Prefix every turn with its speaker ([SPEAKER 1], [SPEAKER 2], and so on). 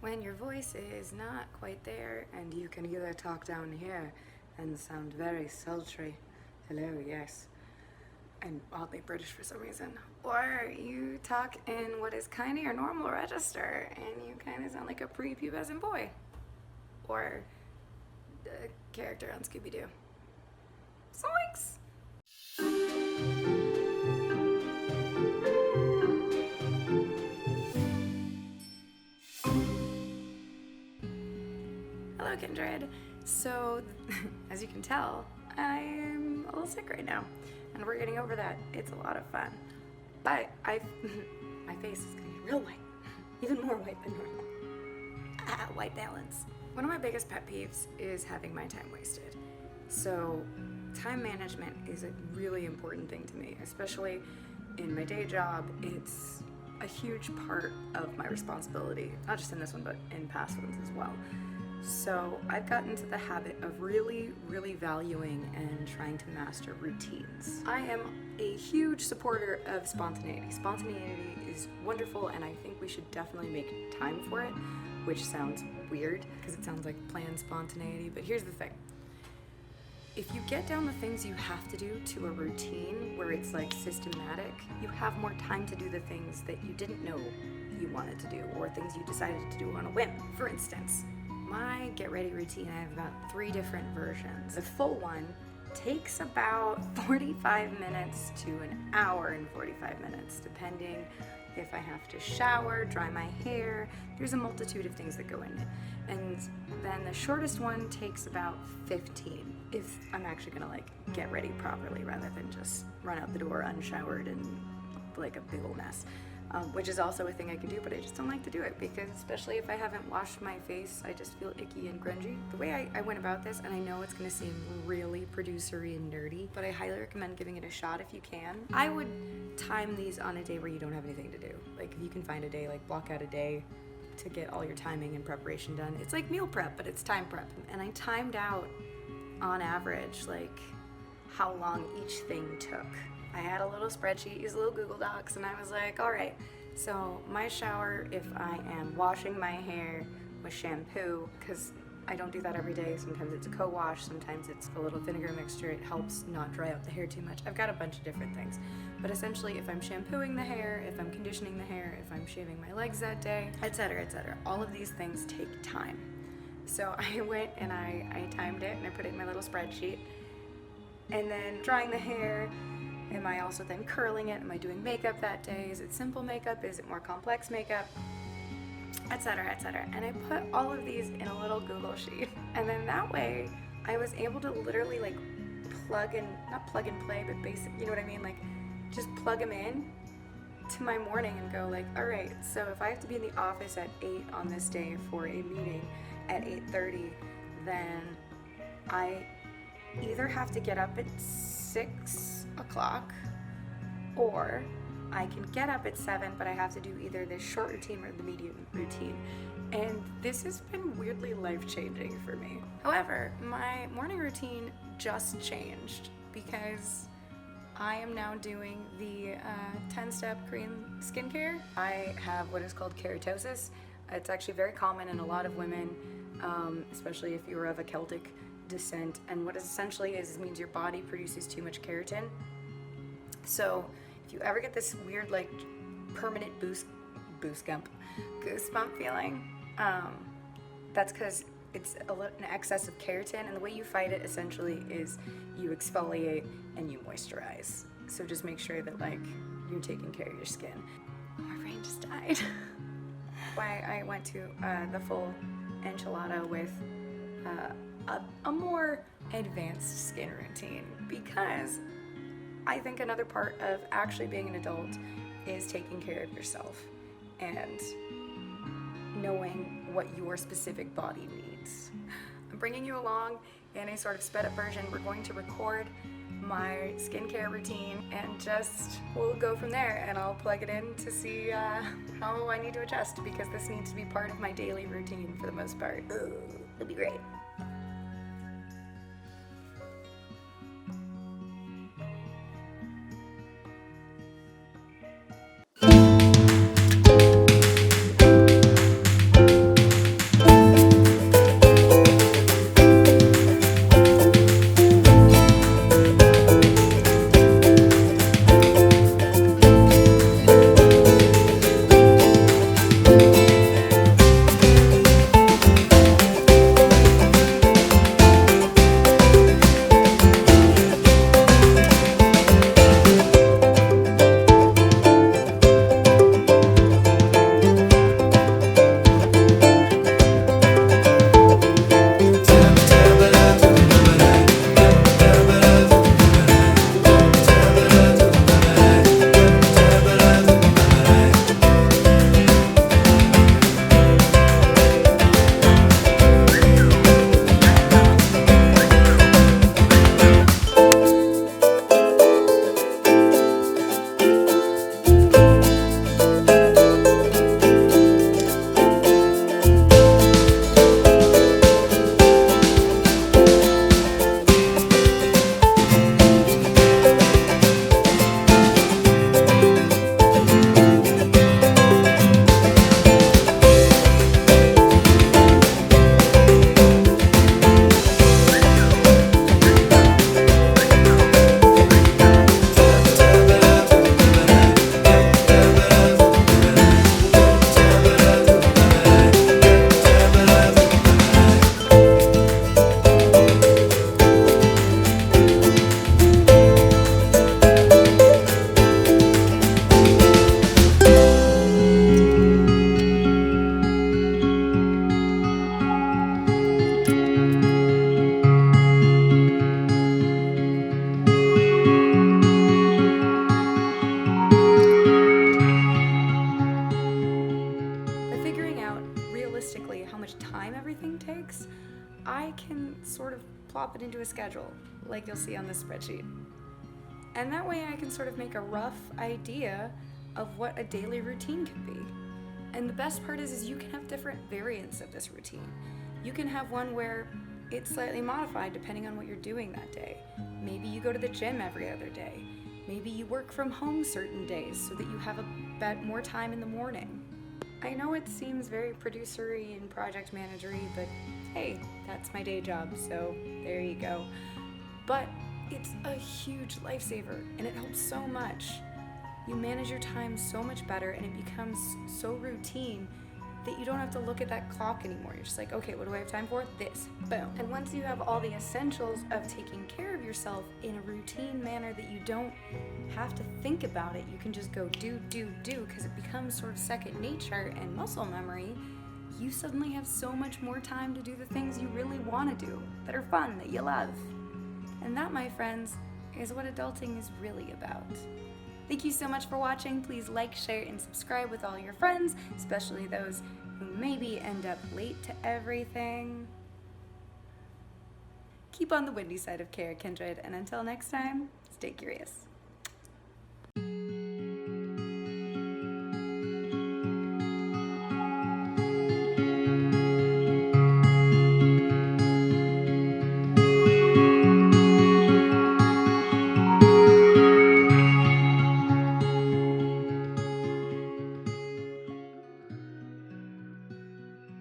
[SPEAKER 1] when your voice is not quite there and you can either talk down here and sound very sultry, hello, yes, and oddly British for some reason, or you talk in what is kind of your normal register and you kind of sound like a prepubescent boy, or the character on Scooby-Doo. Zoinks! Hello, Kindred. So, as you can tell, I'm a little sick right now, and we're getting over that. It's a lot of fun. But my face is getting real white, even more white than normal. White balance. One of my biggest pet peeves is having my time wasted. So, time management is a really important thing to me, especially in my day job. It's a huge part of my responsibility, not just in this one, but in past ones as well. So I've gotten into the habit of really valuing and trying to master routines. I am a huge supporter of spontaneity. Spontaneity is wonderful, and I think we should definitely make time for it, which sounds weird because it sounds like planned spontaneity, but here's the thing. If you get down the things you have to do to a routine where it's like systematic, you have more time to do the things that you didn't know you wanted to do, or things you decided to do on a whim. For instance, my get ready routine, I have about 3 different versions. The full one takes about 45 minutes to an hour and 45 minutes, depending if I have to shower, dry my hair. There's a multitude of things that go in it. And then the shortest one takes about 15, if I'm actually gonna like get ready properly rather than just run out the door unshowered and like a big old mess. Which is also a thing I can do, but I just don't like to do it because, especially if I haven't washed my face, I just feel icky and grungy. The way I went about this, and I know it's gonna seem really producery and nerdy, but I highly recommend giving it a shot if you can. I would time these on a day where you don't have anything to do. Like if you can find a day, like block out a day to get all your timing and preparation done. It's like meal prep, but it's time prep. And I timed out on average like how long each thing took. I had a little spreadsheet, used a little Google Docs, and I was like, all right, so my shower, if I am washing my hair with shampoo, because I don't do that every day, sometimes it's a co-wash, sometimes it's a little vinegar mixture, it helps not dry out the hair too much. I've got a bunch of different things, but essentially if I'm shampooing the hair, if I'm conditioning the hair, if I'm shaving my legs that day, etc., all of these things take time. So I went and I timed it and I put it in my little spreadsheet, and then drying the hair. Am I also then curling it? Am I doing makeup that day? Is it simple makeup? Is it more complex makeup? Etc., etc. And I put all of these in a little Google sheet. And then that way, I was able to literally like not plug and play, but basic, you know what I mean? Like just plug them in to my morning and go like, all right, so if I have to be in the office at 8 on this day for a meeting at 8:30, then I either have to get up at 6 o'clock, or I can get up at 7, but I have to do either this short routine or the medium routine. And this has been weirdly life-changing for me. However, my morning routine just changed because I am now doing the 10-step Korean skincare. I have what is called keratosis. It's actually very common in a lot of women, especially if you're of a Celtic descent, and what it essentially is means your body produces too much keratin. So if you ever get this weird like permanent goosebump feeling, that's because it's an excess of keratin, and the way you fight it essentially is you exfoliate and you moisturize. So just make sure that like you're taking care of your skin. Oh, my brain just died. Why I went to the full enchilada with a more advanced skin routine, because I think another part of actually being an adult is taking care of yourself and knowing what your specific body needs. I'm bringing you along in a sort of sped up version. We're going to record my skincare routine and just we'll go from there, and I'll plug it in to see how I need to adjust, because this needs to be part of my daily routine for the most part. It'll be great. exactly how much time everything takes, I can sort of plop it into a schedule, like you'll see on this spreadsheet. And that way I can sort of make a rough idea of what a daily routine can be. And the best part is you can have different variants of this routine. You can have one where it's slightly modified depending on what you're doing that day. Maybe you go to the gym every other day. Maybe you work from home certain days so that you have a bit more time in the morning. I know it seems very producery and project managery, but hey, that's my day job, so there you go. But it's a huge lifesaver, and it helps so much. You manage your time so much better, and it becomes so routine that you don't have to look at that clock anymore. You're just like, okay, what do I have time for? This. Boom. And once you have all the essentials of taking care of yourself in a routine manner that you don't have to think about it, you can just go do, because it becomes sort of second nature and muscle memory, you suddenly have so much more time to do the things you really want to do, that are fun, that you love. And that, my friends, is what adulting is really about. Thank you so much for watching. Please like, share, and subscribe with all your friends, especially those who maybe end up late to everything. Keep on the windy side of care, kindred, and until next time, stay curious.